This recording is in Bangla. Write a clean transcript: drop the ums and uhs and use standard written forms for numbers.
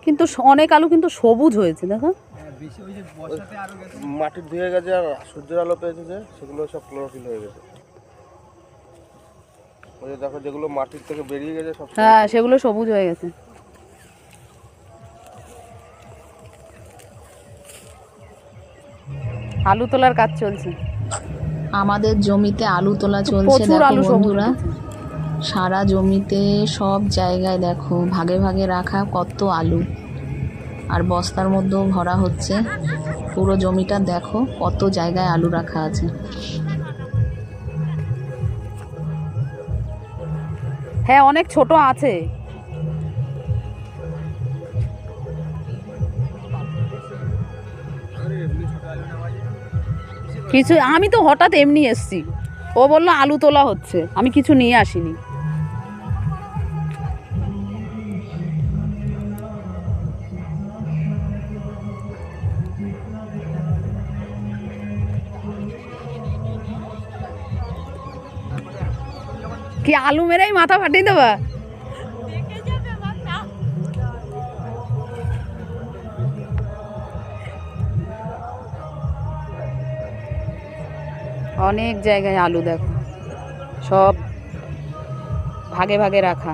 কিন্তু অনেক আলু কিন্তু সবুজ হয়েছে দেখো। মাটি ধুয়ে গেছে আর সূর্যের আলো পেয়েছে যে সেগুলো সব ক্লোরোফিল হয়ে গেছে। ওই যে দেখো যেগুলো মাটির থেকে বেরিয়ে গেছে সব, হ্যাঁ সেগুলো সবুজ হয়ে গেছে। আলু তোলার কাজ চলছে আমাদের জমিতে আলু তোলা চলছে। প্রচুর দেখো আলু সবুজ বন্ধুরা, হয়েছে। সারা জমিতে সব জায়গায় দেখো ভাগে ভাগে রাখা কত আলু, আর বস্তার মধ্যেও ভরা হচ্ছে। পুরো জমিটা দেখো কত জায়গায় আলু রাখা আছে। হ্যাঁ অনেক ছোট আছে। কিছু আমি তো হঠাৎ এমনি এসছি, ও বললো আলু তোলা হচ্ছে, আমি কিছু নিয়ে আসিনি। কি আলু মেরেই মাথা ফাটিয়ে দেবা? অনেক জায়গায় আলু দেখো, সব ভাগে ভাগে রাখা।